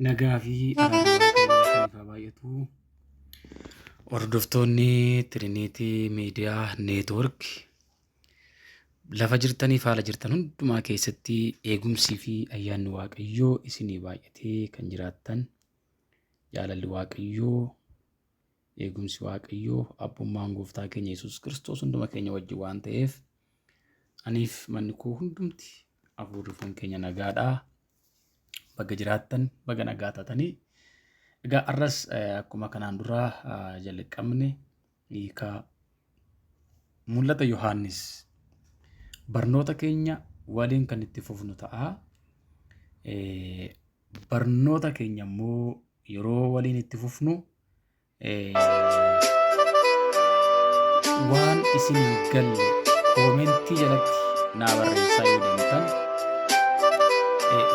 Nagaa fi araara waaqayyoo isiniif haa baay'atu. Hordoftoonni Tiriiniitii Miidiyaa Neetwoork lafa jirtaniif haala jirtan hundumaa keessatti eegumsii fi ayyaanni waaqayyoo isinii baay'atee kan jiraattan, jaalalli waaqayyoo, eegumsi waaqayyoo, abbummaan gooftaa keenya Yesuus Kiristoos hunduma keenya wajjin waan ta'eef aniif manni koo hundumti hafuurri foon keenya nagaadhaa. Baga jiraattan, baga nagaa taatanii. Egaa arras akkuma kanaan dura jalqabne hiikaa mul'ata Yohaannis barnoota keenya waliin kan itti fufnu ta'a. Barnoota keenya immoo yeroo waliin itti fufnu waan isin hin galle koomentii jalatti naa barreessaa yoo deemtan,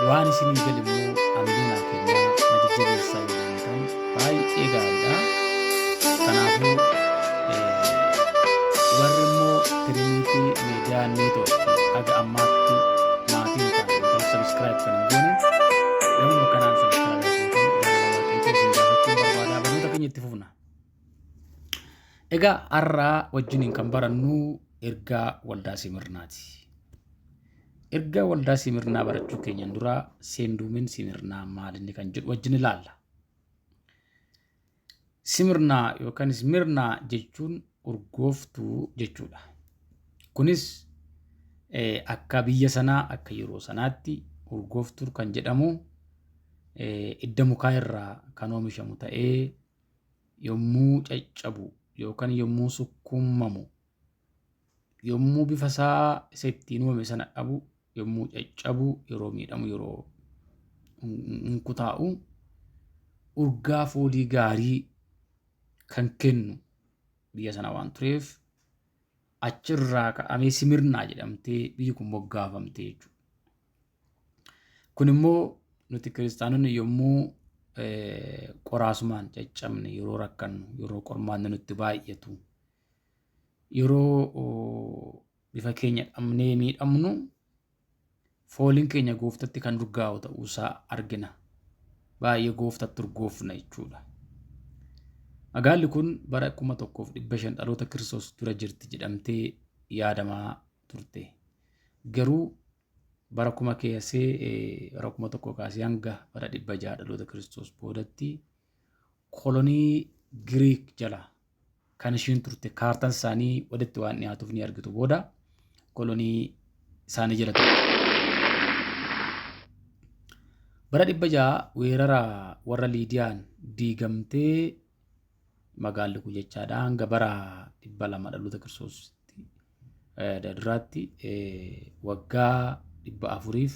waan isin hin galle immoo hambinaa keenya na jajjabeessaa yoo deemtan baay'ee gaariidha. Kanaafuu warri immoo Tiriiniitii Miidiyaa Neetwoork haga ammaatti maatiin taate kan sabiskiraayib kan hin goone namuma kanaan sabiskiraayib kan isin gaafachuun barbaadaa. Barnoota keenya itti fufna. Egaa har'aa wajjiniin kan barannu ergaa waldaa Simirnaati. Ergaa waldaa Simirnaa barachuu keenyan dura seenduumin Simirnaa maalinni kan jedhu wajjin ilaalla. Simirnaa yookaan Simirnaa jechuun urgooftuu jechuudha. Kunis akka biyya sanaa akka yeroo sanaatti urgooftuu kan jedhamu idda mukaa irraa kan oomishamu ta'ee yommuu caccabu yookaan yommuu sukkuumamu, yommuu bifa isaa isa ittiin uumame sana dhabu, yommuu caccabu, yeroo miidhamu, yeroo kutaa'u urgaa foolii gaarii kan kennu biyya sana waan tureef achirraa ka'amee Simirnaa jedhamtee biyyi kun moggaafamte jechuudha. Kun immoo nuti kiristaanonni yommuu qoraasumaan caccabne, yeroo rakkannu, yeroo qormaanni nutti baay'atu, yeroo bifa keenya dhabnee miidhamnu fooliin keenya gooftatti kan urgaa'u ta'uusaa argina. Baay'ee gooftatti urgoofna jechuudha. Magaalli kun bara 1500 dhaloota Kiristoos dura jirti jedhamtee yaadamaa turte. Garuu bara 1000 kaasee hanga bara 600 dhaloota Kiristoos boodatti kolonii Giriik jala kan ishiin turte. Kaartaan isaanii walitti waan dhiyaatuuf ni argitu booda kolonii isaanii jala turte. Bara 600 weerara warra Liidiyaan diigamtee magaalli kun jechaadha hanga bara 200 dhaloota Kiristoos duraatti waggaa 400f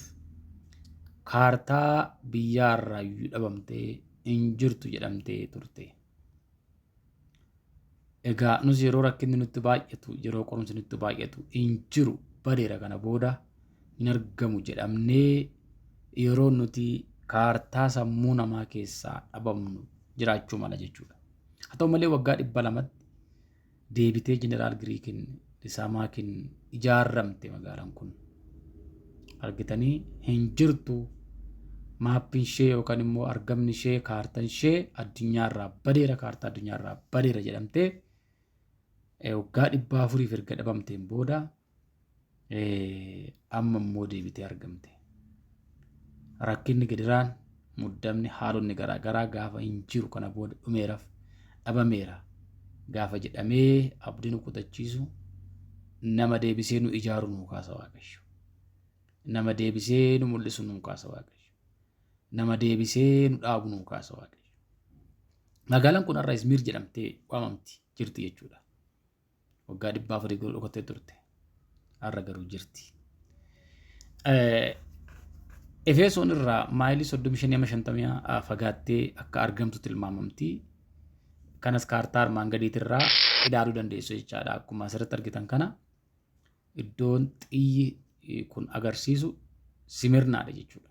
kaartaa biyyaarraa dhabamtee hin jirtu jedhamtee turte. Egaa nus yeroo rakkinni nutti baay'atu, yeroo qorumsi nutti baay'atu hin jiru badeera kana booda hin argamu jedhamnee yeroo nuti kaartaa sammuu namaa keessaa dhabamnu jiraachuu mala jechuudha. Haa ta'u malee waggaa 200tti deebitee Jeneraal Giriikiin Lisaamaakiin ijaaramte magaalaan kun. Argitanii hin jirtu maappiin ishee yookaan immoo argamni ishee, kaartaan ishee addunyaarraa badeera, kaartaa addunyaarraa badeera jedhamtee waggaa 400f erga dhabamteen booda amma immoo deebitee argamte. Rakkinni gidiraan, muddamni, haalonni garaagaraa gaafa hin jiru kana booda dhumeeraaf dhabameera gaafa jedhamee abdii nu kutachiisu nama deebisee nu ijaaru nu kaasa Waaqayyo. Nama deebisee nu mul'isu nu kaasa Waaqayyo. Nama deebisee nu dhaabu nu kaasa Waaqayyo. Magaalaan kun har'a Izmir jedhamtee waamamti jirti jechuudha. Waggaa 400 dhokattee turte. Har'a garuu jirti. Efesoon irraa maayilii 35-50 fagaattee akka argamtu tilmaamamti. Kanas kaartaa armaan gadiitirraa ilaaluu dandeessu jechaadha. Akkuma asirratti argitan kana iddoon xiyyi kun agarsiisu Simirnaadha jechuudha.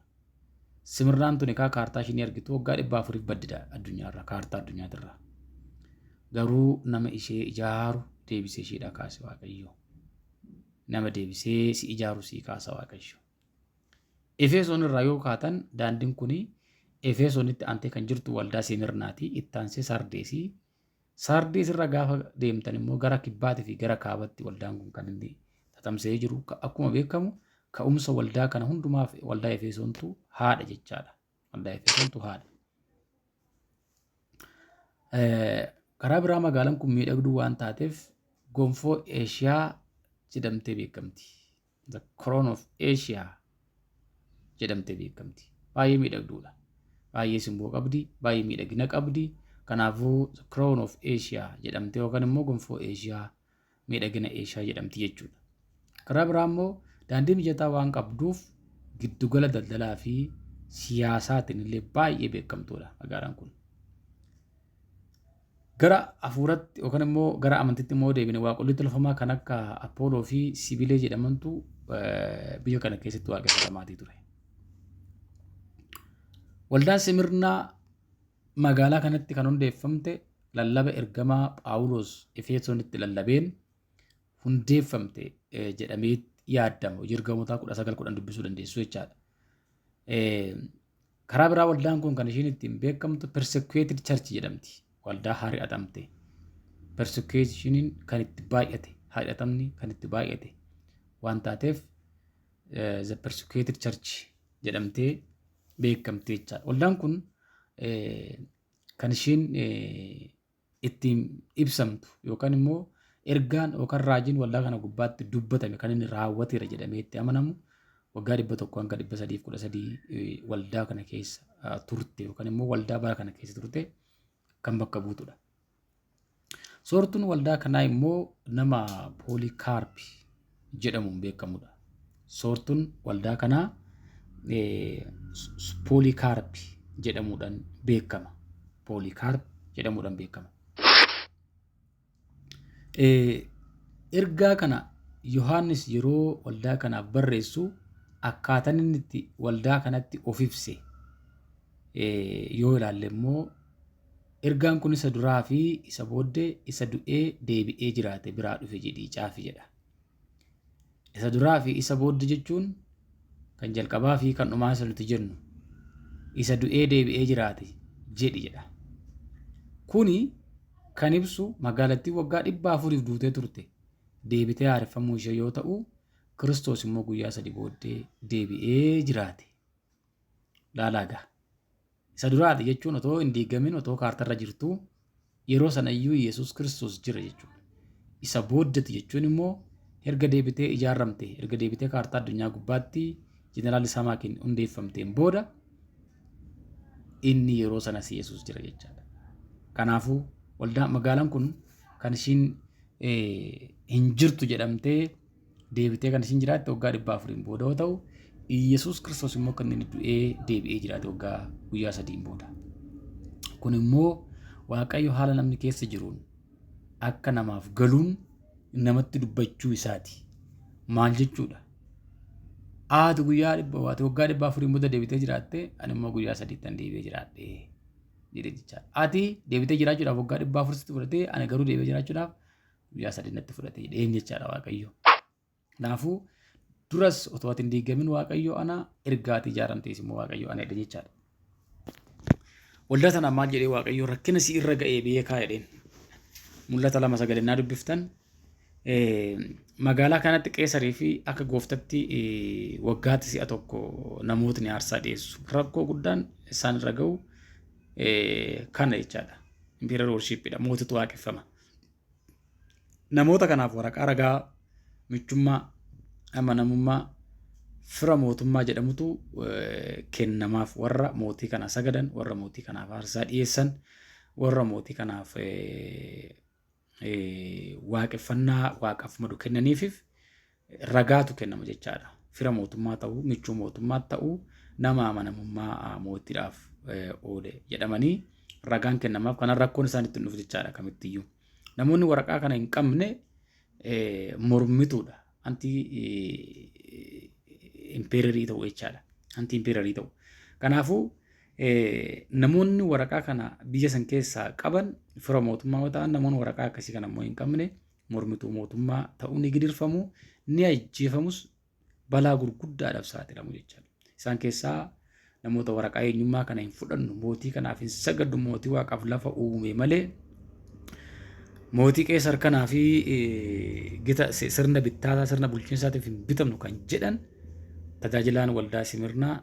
Simirnaan tuni kaartaa ishee argitu waggaa 400f baddida addunyaarraa, kaartaa addunyaarraa. Garuu nama ishee ijaaru deebisee isheedha kaase Waaqayyo. Nama deebisee si ijaaru si kaasa Waaqayyo. Efesoon irraa yoo kaatan daandiin kuni Efesoonitti aantee kan jirtu waldaa Simirnaati. Itti aansee Sardeesii. Sardees irra gaafa deemtan immoo gara kibbaatii fi gara kaabatti waldaan kun kan inni tatamsee jiru. Akkuma beekamu ka'umsa waldaa kana hundumaaf waldaa Efesoontu haadha jechaadha. Waldaa Efesoontu haadha. Karaa biraa magaalaan kun miidhagduu waan taateef gonfoo Eeshiyaa jedhamtee beekamti. The Crown of Asia jedhamtee beekamti. Baay'ee miidhagduudha. Baay'ee simboo qabdi. Baay'ee miidhagina qabdi. Kanaafuu The Crown of Asia jedhamtee yookaan immoo gonfoo Eeshiyaa miidhagina Eeshiyaa jedhamti jechuudha. Karaa biraa immoo daandii mijataa waan qabduuf giddugala daldalaa fi siyaasaatiin illee baay'ee beekamtuudha magaalaan kun. Gara hafuuratti yookaan immoo gara amantiitti immoo deebine waaqolii tolfamaa kan akka Apooloo fi Sibiilee jedhamantu biyya kana keessatti waaqeffatamaatii ture. Waldaan Simirnaa magaalaa kanatti kan hundeeffamte lallaba ergamaa Phaawulos Efesoonitti lallabeen hundeeffamte jedhamee yaadama. Hojii ergamootaa 19:10 dubbisuu dandeessu jechaadha. Karaa biraa waldaan kun kan isheen ittiin beekamtu persecuted church jedhamti. Waldaa hari'atamte. Persecutionin kan itti baay'ate, hari'atamni kan itti baay'ate waan taateef the persecuted church jedhamtee beekamte jechaadha. Waldaan kun kan isheen ittiin ibsamtu yookaan immoo ergaan yookaan raajiin waldaa kana gubbaatti dubbatame kan inni raawwateera jedhamee itti amanamu waggaa 100 hanga 313 waldaa kana keessa turte yookaan immoo waldaa bara kana keessa turte kan bakka buutudha. Soortuun waldaa kanaa immoo nama Poolikaarp jedhamuun beekamudha. Soortuun waldaa kanaa Poolikaarp jedhamuudhaan beekama. Poolikaarp jedhamuudhaan beekama. Ergaa kana Yohaannis yeroo waldaa kanaaf barreessu akkaataan inni itti waldaa kanatti of ibse yoo ilaalle immoo ergaan kun isa duraa fi isa booddee isa du'ee deebi'ee jiraate biraa dhufe jedhii caafi jedha. Isa duraa fi isa booddee jechuun kan jalqabaa fi kan dhumaa isa nuti jennu isa du'ee deebi'ee jiraate jedhi jedha. Kuni kan ibsu magaalattii waggaa 400 duutee turte deebitee haareffamuu ishee yoo ta'u Kiristoos immoo guyyaa 3 booddee deebi'ee jiraate. Laalaagaa. Isa duraati jechuun otoo hin diigamin otoo kaartarra jirtu yeroo sana iyyuu Yesuus Kiristoos jira jechuudha. Isa booddati jechuun immoo erga deebitee ijaarramte erga deebitee kaartaa addunyaa gubbaatti jeneraal Samaakiin hundeeffamteen booda inni yeroo sanas Yesuus jira jechaadha. Kanaafuu waldaa magaalaan kun kan ishiin hin jirtu jedhamtee deebitee kan ishiin jiraatte waggaa 400 booda yoo ta'u Yesuus Kiristoos immoo kan inni du'ee deebi'ee jiraate waggaa guyyaa 3 booda. Kun immoo Waaqayyo haala namni keessa jiruun akka namaaf galuun namatti dubbachuu isaati. Maal jechuudha? Ati guyyaa waggaa 400 booda deebitee jiraatte ani immoo guyyaa 3 deebi'ee jiraadhe jedhee jechaadha. Ati deebitee jiraachuudhaaf waggaa 400 fudhatee ani garuu deebi'ee jiraachuudhaaf guyyaa 3 natti fudhate jedheen jechaadha Waaqayyo. Kanaafuu duras otoo ati hin diigamin Waaqayyo ana ergaati ijaaramtees immoo Waaqayyo ana jedhe jechaadha. Waldaa sana maal jedhee Waaqayyo rakkina si irra ga'ee beekaa jedheen. Mul'ata 2:9 dubbiftan magaalaa kanatti Qeesarii fi akka gooftatti waggaatti si'a tokko namootni aarsaa dhiyeessu. Rakkoo guddaan isaan irra ga'u kana jechaadha. Imperial worshipidha. Mootitu waaqeffama. Namoota kanaaf waraqaa ragaa michummaa amanamummaa fira mootummaa jedhamutu kennamaaf warra mootii kana sagadan warra mootii kanaaf aarsaa dhiyeessan warra mootii kanaaf waaqeffannaa waaqaaf madu kennaniifif ragaatu kennama jechaadha. Fira mootummaa ta'uu michuu mootummaa ta'uu nama amanamummaa mootiidhaaf oole jedhamanii ragaan kennamaaf kana rakkoon isaanitti dhufu jechaadha kamittiyyuu. Namoonni waraqaa kana hin qabne mormituudha. Anti impeerarii ta'u jechaadha. Anti impeerarii ta'u. Kanaafuu namoonni waraqaa kana biyya san keessaa qaban fira mootummaa yoo ta'an namoonni waraqaa akkasii kana immoo hin qabne mormituu mootummaa ta'uu ni gidirfamu ni ajjeefamus balaa gurguddaadhaaf saaxilamu jechaadha. Isaan keessaa namoota waraqaa eenyummaa kana hin fudhannu, mootii kanaaf hin sagaddu, mootii waaqaaf lafa uume malee mootii Qeesar kanaa fi gita sirna bittaasaa sirna bulchiinsaatiif hin bitamnu kan jedhan tajaajilaan waldaa Simirnaa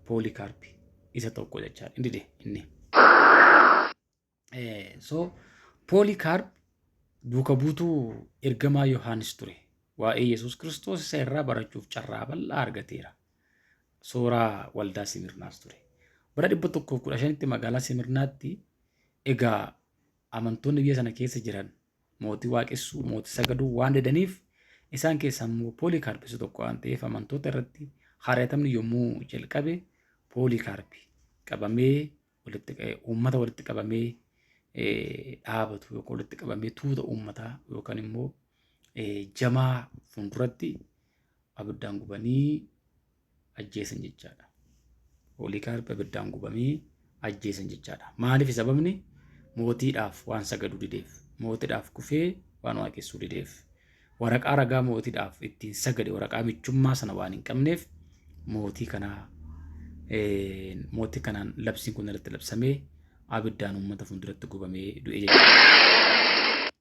Poolikaarpi isa tokko jechaadha. Inni. So Poolikaarp duuka buutuu ergamaa Yohaannis ture. Waa'ee Yesuus Kiristoos isa irraa barachuuf carraa bal'aa argateera. Suuraa waldaa Simirnaas ture. Bara 115tti magaalaa Simirnaatti egaa amantoonni biyya sana keessa jiran mootii waaqessuu, mootii sagaduu waan didaniif isaan keessaa immoo Poolikaarp tokko waan ta'eef amantoota irratti hari'atamni yommuu jalqabe Poolikaarp qabamee uummata walitti qabamee dhaabatu yookaan walitti qabamee tuuta uummataa yookaan immoo jamaa fuulduratti abiddaan gubanii ajjeesan jechaadha. Poolikaarp abiddaan gubamee ajjeesan jechaadha. Maaliif sababni? Mootiidhaaf waan sagadu dideef, mootiidhaaf kufee waan waaqessuu dideef, waraqaa ragaa mootiidhaaf ittiin sagade waraqaa michummaa sana waan hin qabneef mootii kanaan labsiin kun irratti labsamee abiddaan uummata fuulduratti gubamee du'e jechuudha.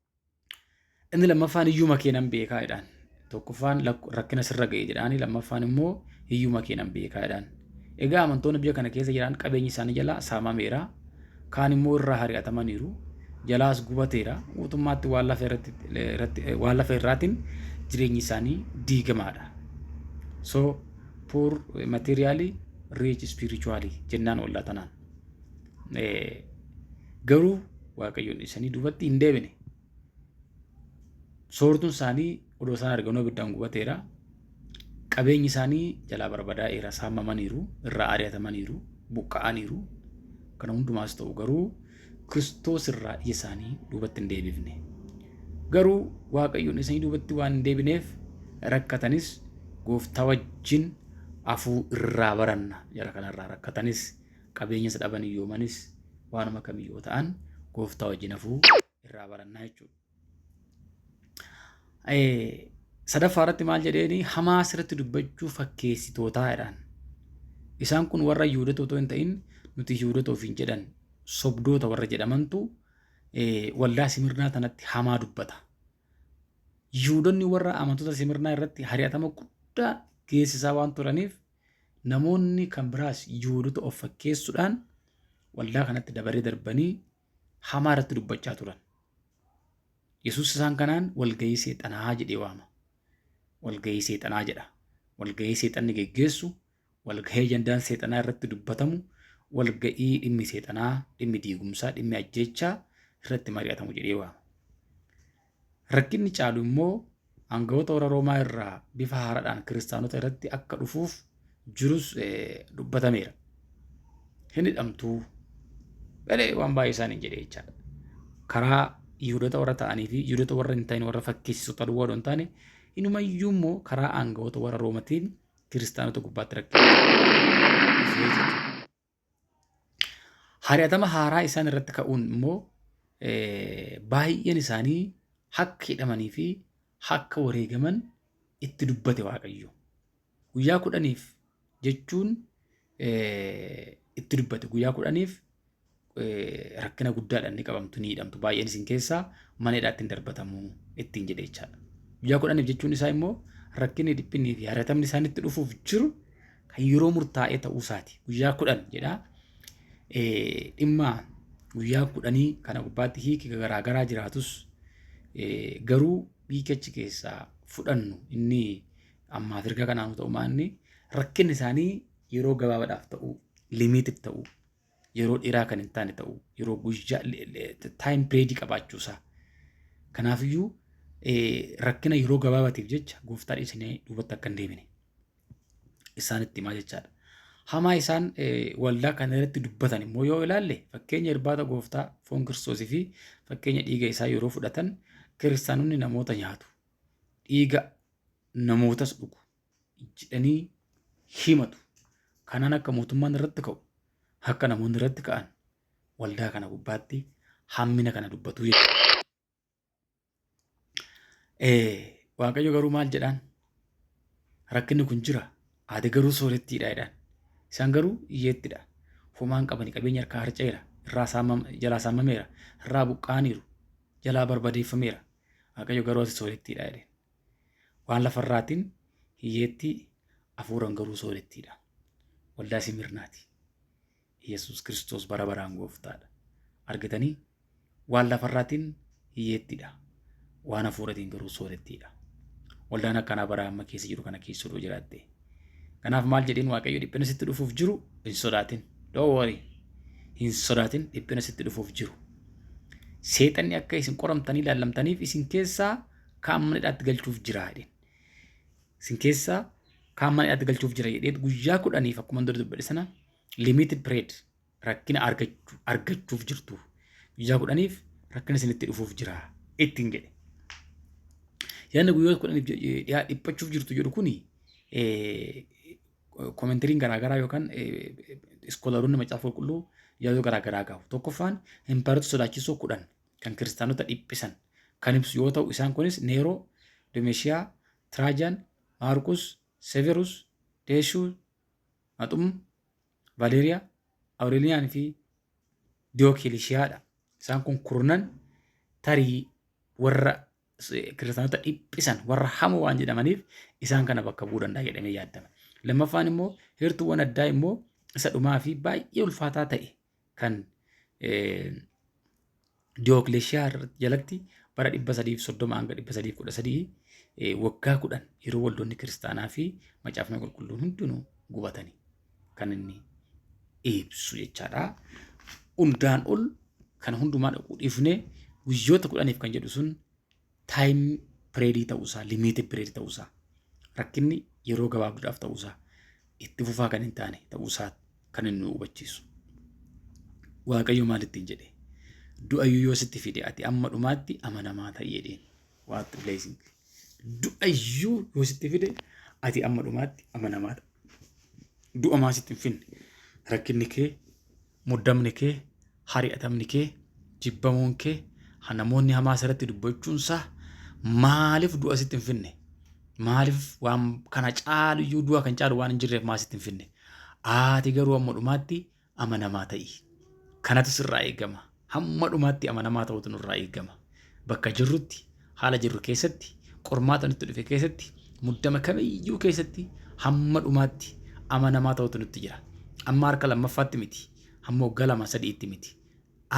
Inni lammaffaan hiyyuma keenan beekaa jedhaan. Tokkoffaan rakkina sirra ga'e jedhaanii lammaffaan immoo hiyyuma keenan beekaa jedhaan. Egaa amantoonni biyya kana keessa jiran qabeenyi isaanii jalaa saamameera. Kaan immoo irraa hari'atamaniiru. Jalaas gubateera. Mootummaatti waan lafa irraatiin jireenyi isaanii diigamaadha. So poor materially rich spiritually jennaan waldaa tanaan. Garuu waaqayyoon isanii duubatti hin deebine. Soortuun isaanii odoo isaan arganuu abiddaan gubateera. Qabeenyi isaanii jalaa barbadaa'eera, saamamaniiru, irraa ari'atamaniiru, buqqa'aniiru. Kana hundumaas ta'u garuu Kiristoos irraa ija isaanii duubatti hin deebifne. Garuu waaqayyoon isanii duubatti waan hin deebineef rakkatanis gooftaa wajjin afuu irraa baranna. Jara kanarraa rakkatanis qabeenya isa dhaban iyyoomanis waanuma kamiyyoo ta'an gooftaa wajjin afuu irraa barannaa jechuudha. Sadaffaa irratti maal jedheeni hamaa asirratti dubbachuu fakkeessitootaa jedhaan. Isaan kun warra Yihuudoota otoo hin ta'in nuti Yihuudoota ofiin jedhan sobdoota warra jedhamantu waldaa Simirnaa tanatti hamaa dubbata. Yihuudoonni warra amantoota Simirnaa irratti hari'atama guddaa geessisaa waan turaniif namoonni kan biraas Yihuudoota of fakkeessuudhaan waldaa kanatti dabaree darbanii hamaa irratti dubbachaa turan. Yesuus isaan kanaan walgahii seexanaa jedhee waama. Walgahii seexanaa jedha. Walgahii seexanni geggeessu, walgahii ajandaan seexanaa irratti dubbatamu, walgahii dhimmi seexanaa, dhimmi diigumsaa, dhimmi ajjeechaa irratti mari'atamu jedhee waama. Rakkinni caalu immoo aangawoota warra Roomaa irraa bifa haaraadhaan kiristaanota irratti akka dhufuuf jirus dubbatameera. Hin hidhamtuu galee waan baay'ee isaaniin jedhee jechaadha. Karaa Yihuudoota warra ta'anii fi Yihuudoota warra hin ta'in warra fakkeessitoota duwwaa odoo hin taane inumayyuu immoo karaa aangawoota warra Roomatiin kiristaanota gubbaatti rakkina. Hari'atama haaraa isaan irratti ka'uun immoo baay'een isaanii akka hidhamanii fi akka wareegaman itti dubbate Waaqayyo. Guyyaa 10 jechuun itti dubbate. Guyyaa 10 rakkina guddaadhaan ni qabamtu ni hidhamtu. Baay'een isin keessaa mana hidhaatti hin darbatamu ittiin jedhee jechaadha. Guyyaa 10 jechuun isaa immoo rakkinni dhiphinii fi hari'atamni isaan itti dhufuuf jiru kan yeroo murtaa'ee ta'uu isaati. Guyyaa 10 jedhaa. Dhimma guyyaa 10 kana gubbaatti hiiki garaagaraa jiraatus garuu hiikachi keessaa fudhannu inni ammaaf erga kanaan ta'u maanni rakkinni isaanii yeroo gabaabaadhaaf ta'u, limiitif ta'u, yeroo dheeraa kan hin taane ta'u, yeroo guyyaa taayim pireedii qabaachuusaa. Kanaafiyyuu rakkina yeroo gabaabaatiif jecha gooftaa dhiisanii duubatti akka hin deemine isaanitti himaa jechaadha. Hamaa isaan waldaa kana irratti dubbatan immoo yoo ilaalle fakkeenya irbaata gooftaa foon Kiristoosii fi fakkeenya dhiiga isaa yeroo fudhatan kiristaanonni namoota nyaatu, dhiiga namootas dhugu jedhanii himatu. Kanaan akka mootummaan irratti ka'u, akka namoonni irratti ka'an waldaa kana gubbaatti hammina kana dubbatu jechuudha. Waaqayyo garuu maal jedhaan? Rakkinni kun jira. Ati garuu soorettiidha jedhaan. Isaan garuu hiyyeettidha. Homaan qabanii qabeenya harkaa harca'eera. Jalaa saamameera. Irraa buqqaaniiru. Jalaa barbadeeffameera. Waaqayyo garuu ati soorettiidha jedheen. Waan lafarraatiin hiyyeetti hafuuran garuu soorettiidha. Waldaa Simirnaati. Yesuus Kiristoos bara baraan gooftaadha. Argitanii waan lafarraatiin hiyyeettidha. Waan hafuuratiin garuu soorettiidha. Waldaan akkanaa bara amma keessa jiru kana keessaduu jiraatte. Kanaaf maal jedheen Waaqayyo dhiphina sitti dhufuuf jiru hin sodaatin. Don't worry. Hin sodaatin dhiphina sitti dhufuuf jiru. Seexanni akka isin qoramtanii ilaallamtaniif isin keessaa kaan mana hidhaatti galchuuf jira jedheen. Isin keessaa kaan mana hidhaatti galchuuf jira jedhee guyyaa 10 akkuma dura dubbadhe sana limited period rakkina argachuuf jirtu. Guyyaa 10 rakkina isinitti dhufuuf jira ittiin jedhe. Yaadni guyyaa 10 dhiphachuuf jirtu jedhu kuni koomentiiriin garaagaraa yookaan iskoolaroonni macaafa qulqulluu yaaduu garaagaraa qabu. Tokkoffaan impaayirota sodaachisoo 10 kan kiristaanota dhiphisan kan ibsu yoo ta'u isaan kunis Neeroo, Domeeshiyaa, Tiraajaan, Maarqus, Severus, Deeshuu, Maxum, Valeeriyaa, Awureeliyaan fi Diyookilishiyaadha. Isaan kun kurnan tarii warra kiristaanota dhiphisan warra hamoo waan jedhamaniif isaan kana bakka bu'uu danda'a jedhamee yaadama. Lammaffaan immoo heertuuwwan addaa immoo isa dhumaa fi baay'ee ulfaataa ta'e kan Diyookilishiyaa jalatti bara 330 hanga 313 waggaa 10 yeroo waldoonni kiristaanaa fi macaafni qulqulluun hundinuu gubatanii kan inni ibsu jechaadha. Hundaan ol kan hundumaa dhaquu dhiifnee guyyoota 10 kan jedhu sun taayim pireedii ta'uusaa, limiited pireedii ta'uusaa, rakkinni yeroo gabaabduudhaaf ta'uusaa, itti fufaa kan hin taane ta'uusaa kan inni hubachiisu. Waaqayyo maal ittiin jedhe? Du'ayyuu yoo sitti fide ati amma dhumaatti amanamaa ta'i jedheen. What blessing. Du'ayyuu yoo sitti fide ati amma dhumaatti amanamaa ta'i. Du'a maa sitti hin finne? Rakkinni kee, muddamni kee, hari'atamni kee, jibbamuun kee, namoonni hamaa asirratti dubbachuunsaa maaliif du'a sitti hin finne? Maaliif waan kana caaluyyuu du'a kan caalu waan hin jirreef maa sitti hin finne? Ati garuu amma dhumaatti amanamaa ta'i. Kanatu sirraa eegama. Hamma dhumaatti amanamaa ta'utu nurraa eegama. Bakka jirrutti, haala jirru keessatti, qormaata nutti dhufe keessatti, muddama kamiyyuu keessatti hamma dhumaatti amanamaa ta'utu nutti jira. Amma harka lammaffaatti miti. Hamma waggaa 2-3 miti.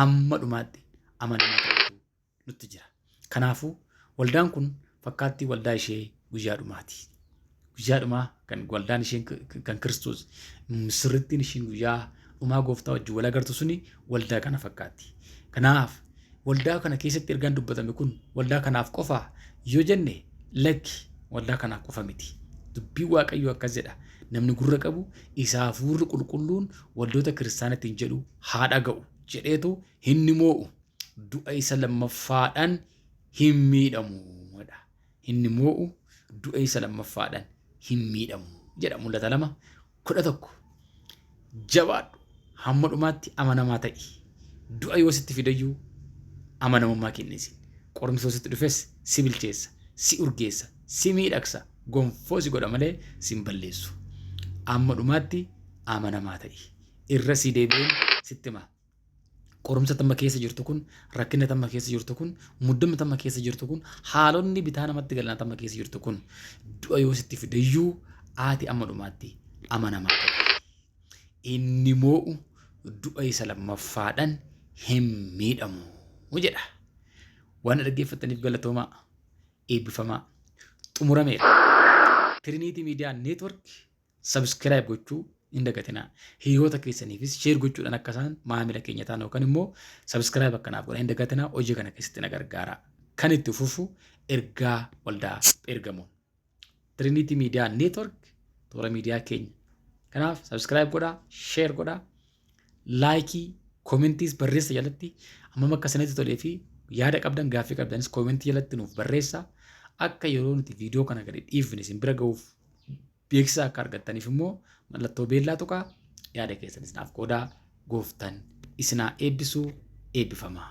Amma dhumaatti amanamaa ta'utu nutti jira. Kanaafuu waldaan kun fakkaattii waldaa ishee guyyaa dhumaati. Guyyaa dhumaa kan waldaan isheen kan Kiristoos sirrittiin isheen guyyaa dhumaa gooftaa wajjin wal agartu suni waldaa kana fakkaatti. Kanaaf waldaa kana keessatti ergaan dubbatame kun waldaa kanaaf qofa yoo jenne lakki waldaa kanaaf qofa miti. Dubbii Waaqayyoo akkas jedha. Namni gurra qabu isaa hafuurri qulqulluun waldoota kiristaanatti hin jedhu haa dhaga'u jedheetu hinni moo'u du'a isa lammaffaadhaan hin miidhamu. Hinni moo'u du'a isa lammaffaadhaan hin miidhamu jedha. Mul'ata 2:11. Jabaadhu hamma dhumaatti amanamaa ta'i. Du'a yoo sitti fidayyuu amanamummaa kennisin. Qorumsoo sitti dhufes si bilcheessa, si urgeessa, si miidhagsa, gonfoo si godha malee si hin balleessu. Amma dhumaatti amanamaa ta'i. Irra si deebi'een sitti hima. Qorumsa tamma keessa jirtu kun, rakkina tamma keessa jirtu kun, muddama tamma keessa jirtu kun, haalonni bitaa namatti galan tamma keessa jirtu kun du'a yoo sitti fidayyuu ati amma dhumaatti amanamaa ta'i. Inni moo'u du'a isa lammaffaadhaan hin miidhamu jedha. Waan dhaggeeffataniif galatoomaa, eebbifamaa, xumurameera. Trinity Media Network subscribe gochuu hin dagatinaa. Hiriyoota keessaniifis share gochuudhaan akka isaan maamila keenya ta'an yookaan immoo subscribe akkanaaf godhan hin dagatinaa. Hojii kana keessatti na gargaara. Kan itti fufu ergaa waldaa ergamuun. Trinity Media Network toora miidiyaa keenya. Kanaaf subscribe godhaa, share godhaa, laayikii, koomentiis barreessa jalatti amma akka sanatti tolee fi yaada qabdan gaaffii qabdanis koomentii jalatti nuuf barreessa. Akka yeroo nuti viidiyoo kana gadi dhiifne isin bira ga'uuf beeksisa akka argattaniif immoo mallattoo beellaa tuqaa yaada keessanis naaf qoodaa. Gooftaan isinaa eebbisuu eebbifamaa.